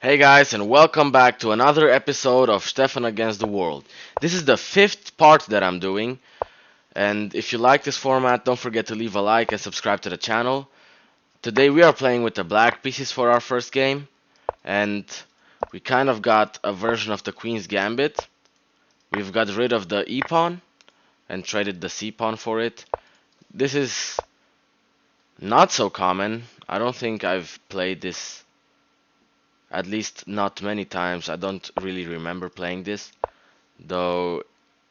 Hey guys, and welcome back to another episode of Stefan Against the World. This is the fifth part that I'm doing, and if you like this format, don't forget to leave a like and subscribe to the channel. Today we are playing with the black pieces for our first game, and we kind of got a version of the Queen's Gambit. We've got rid of the E pawn and traded the C pawn for it. This is not so common. I don't think I've played this, at least not many times. I don't really remember playing this, though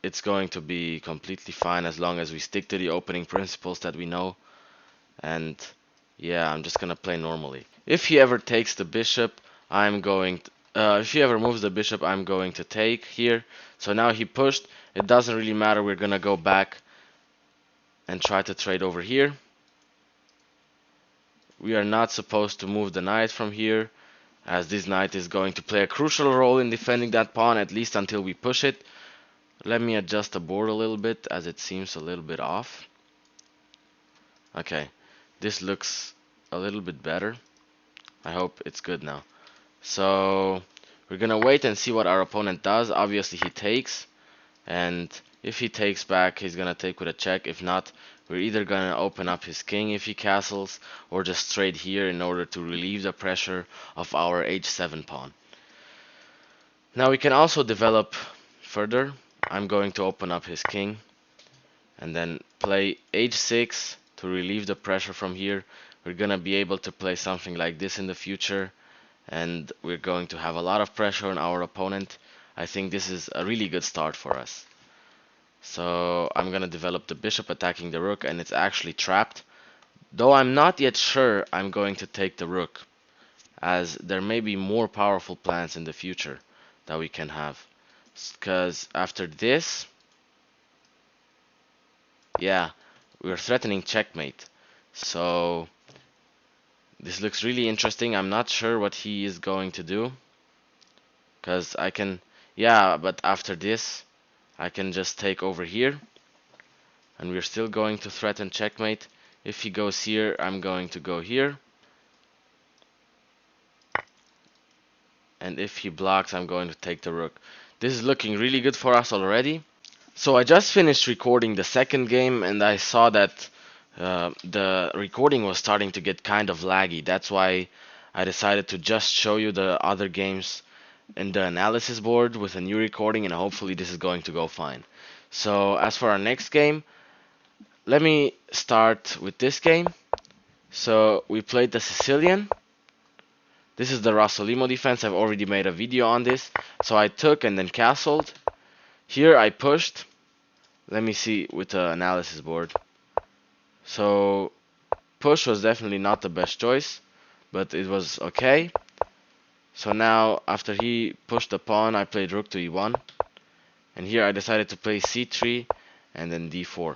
it's going to be completely fine as long as we stick to the opening principles that we know. And yeah, I'm just gonna play normally. If he ever takes the bishop, if he ever moves the bishop, I'm going to take here. So now he pushed. It doesn't really matter. We're gonna go back and try to trade over here. We are not supposed to move the knight from here, as this knight is going to play a crucial role in defending that pawn, at least until we push it. Let me adjust the board a little bit, as it seems a little bit off. Okay, this looks a little bit better. I hope it's good now. So we're gonna wait and see what our opponent does. Obviously he takes, and if he takes back, he's gonna take with a check. If not, we're either gonna open up his king if he castles, or just trade here in order to relieve the pressure of our h7 pawn. Now we can also develop further. I'm going to open up his king and then play h6 to relieve the pressure from here. We're gonna be able to play something like this in the future, and we're going to have a lot of pressure on our opponent. I think this is a really good start for us. So I'm gonna develop the bishop attacking the rook, and it's actually trapped. Though I'm not yet sure I'm going to take the rook, as there may be more powerful plans in the future that we can have. Because after this, yeah, we're threatening checkmate. So this looks really interesting. I'm not sure what he is going to do, because I can, yeah, but after this I can just take over here, and we're still going to threaten checkmate. If he goes here, I'm going to go here, and if he blocks, I'm going to take the rook. This is looking really good for us already. So I just finished recording the second game, and I saw that the recording was starting to get kind of laggy. That's why I decided to just show you the other games in the analysis board with a new recording, and hopefully this is going to go fine. So as for our next game, let me start with this game. So we played the Sicilian. This is the Rossolimo defense. I've already made a video on this. So I took and then castled. Here I pushed. Let me see with the analysis board. So push was definitely not the best choice, but it was okay. So now after he pushed the pawn, I played rook to e1, and here I decided to play c3 and then d4.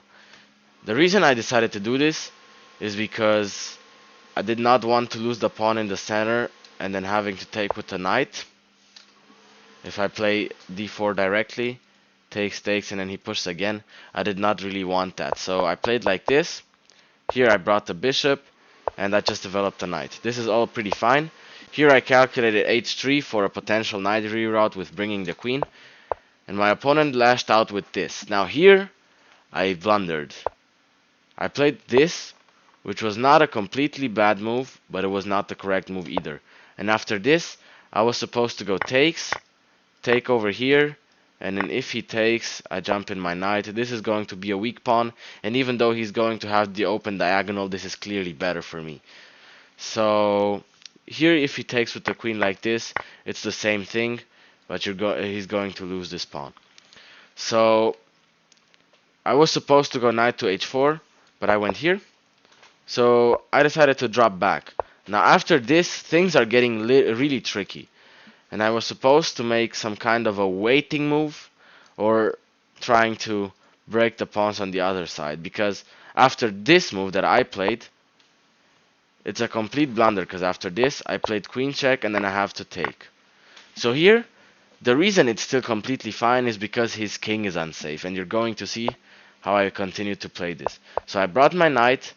The reason I decided to do this is because I did not want to lose the pawn in the center and then having to take with the knight. If I play d4 directly, takes, and then he pushes again, I did not really want that. So I played like this. Here I brought the bishop, and I just developed the knight. This is all pretty fine. Here I calculated h3 for a potential knight reroute with bringing the queen, and my opponent lashed out with this. Now here I blundered. I played this, which was not a completely bad move, but it was not the correct move either. And after this, I was supposed to go takes, take over here, and then if he takes, I jump in my knight. This is going to be a weak pawn, and even though he's going to have the open diagonal, this is clearly better for me. So here if he takes with the queen like this, it's the same thing, but he's going to lose this pawn. So I was supposed to go knight to h4, but I went here. So I decided to drop back. Now after this, things are getting really tricky. And I was supposed to make some kind of a waiting move, or trying to break the pawns on the other side, because after this move that I played, it's a complete blunder, because after this I played queen check and then I have to take. So here, the reason it's still completely fine is because his king is unsafe, and you're going to see how I continue to play this. So I brought my knight,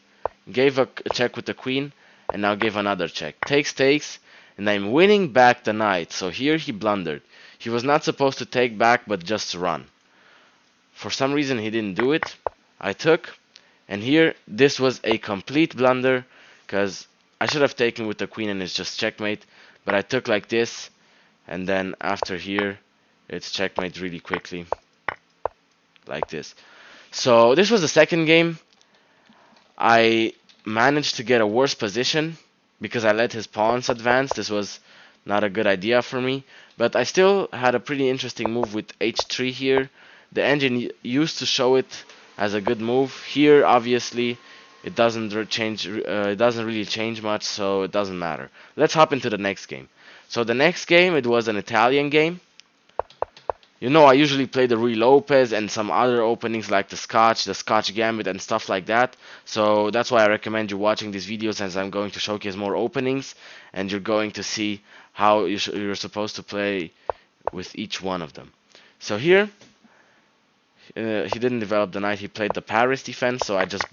gave a check with the queen, and now gave another check. Takes, and I'm winning back the knight. So here he blundered. He was not supposed to take back, but just run. For some reason he didn't do it. I took, and here this was a complete blunder, because I should have taken with the queen and it's just checkmate, but I took like this, and then after here it's checkmate really quickly, like this. So this was the second game. I managed to get a worse position because I let his pawns advance. This was not a good idea for me, but I still had a pretty interesting move with h3 here. The engine used to show it as a good move. Here, obviously, it doesn't change. It doesn't really change much, so it doesn't matter. Let's hop into the next game. So the next game, it was an Italian game. You know, I usually play the Ruy Lopez and some other openings like the Scotch Gambit and stuff like that. So that's why I recommend you watching these videos, as I'm going to showcase more openings and you're going to see how you're supposed to play with each one of them. So here, he didn't develop the knight. He played the Paris defense. So I just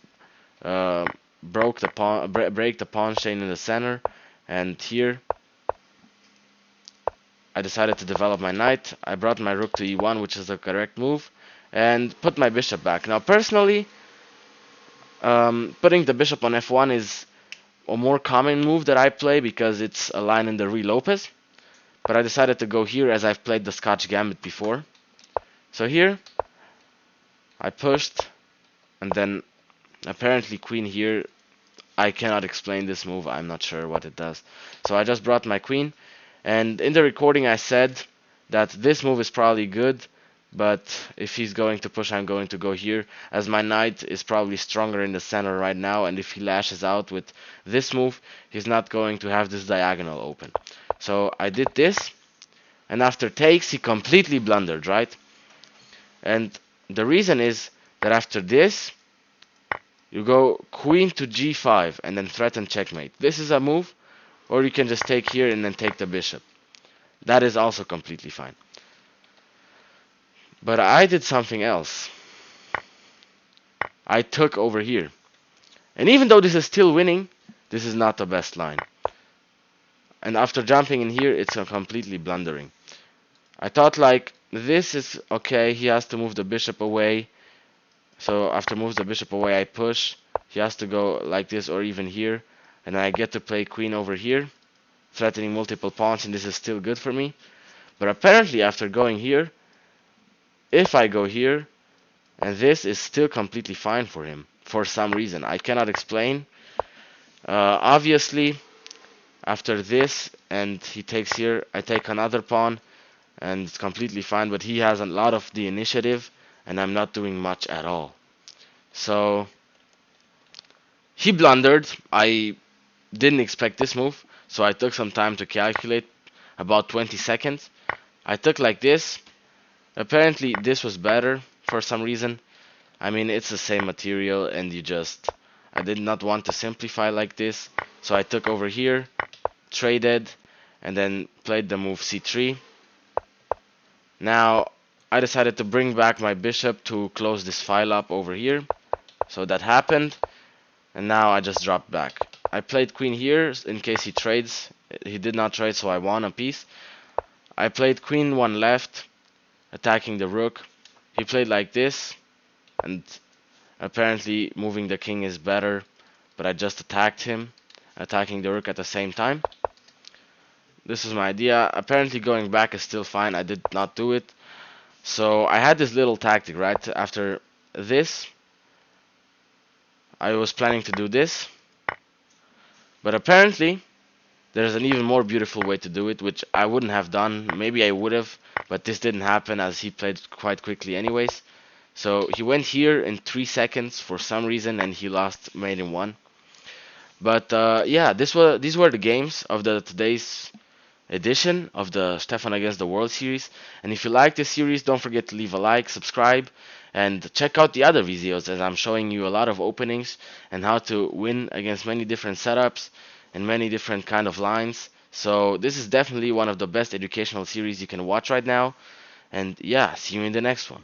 break the pawn chain in the center, and here I decided to develop my knight. I brought my rook to e1, which is the correct move, and put my bishop back. Now, personally, putting the bishop on f1 is a more common move that I play because it's a line in the Ruy Lopez. But I decided to go here as I've played the Scotch Gambit before. So here, I pushed, and then apparently queen here. I cannot explain this move. I'm not sure what it does. So I just brought my queen. And in the recording I said that this move is probably good, but if he's going to push, I'm going to go here, as my knight is probably stronger in the center right now, and if he lashes out with this move, he's not going to have this diagonal open. So I did this, and after takes, he completely blundered, right? And the reason is that after this, you go queen to g5, and then threaten checkmate. This is a move. Or you can just take here and then take the bishop. That is also completely fine. But I did something else. I took over here. And even though this is still winning, this is not the best line. And after jumping in here, it's completely blundering. I thought like, this is okay, he has to move the bishop away. So after moves the bishop away, I push. He has to go like this or even here. And I get to play queen over here, threatening multiple pawns, and this is still good for me. But apparently after going here, if I go here, and this is still completely fine for him, for some reason. I cannot explain. Obviously, after this, and he takes here, I take another pawn, and it's completely fine, but he has a lot of the initiative, and I'm not doing much at all. So, he blundered. I didn't expect this move, so I took some time to calculate, about 20 seconds. I took like this. Apparently this was better for some reason. I mean, it's the same material, and I did not want to simplify like this, so I took over here, traded, and then played the move c3. Now I decided to bring back my bishop to close this file up over here, so that happened, and now I just dropped back. I played queen here in case he trades. He did not trade, so I won a piece. I played queen 1 left, attacking the rook. He played like this, and apparently moving the king is better, but I just attacked him, attacking the rook at the same time. This is my idea. Apparently going back is still fine. I did not do it. So I had this little tactic, right? After this, I was planning to do this. But apparently, there's an even more beautiful way to do it, which I wouldn't have done. Maybe I would have, but this didn't happen as he played quite quickly anyways. So he went here in 3 seconds for some reason, and he lost mate in 1. But yeah, these were the games of today's edition of the Stefan Against the World series. And if you like this series, don't forget to leave a like, subscribe, and check out the other videos, as I'm showing you a lot of openings and how to win against many different setups and many different kind of lines. So this is definitely one of the best educational series you can watch right now. And yeah, see you in the next one.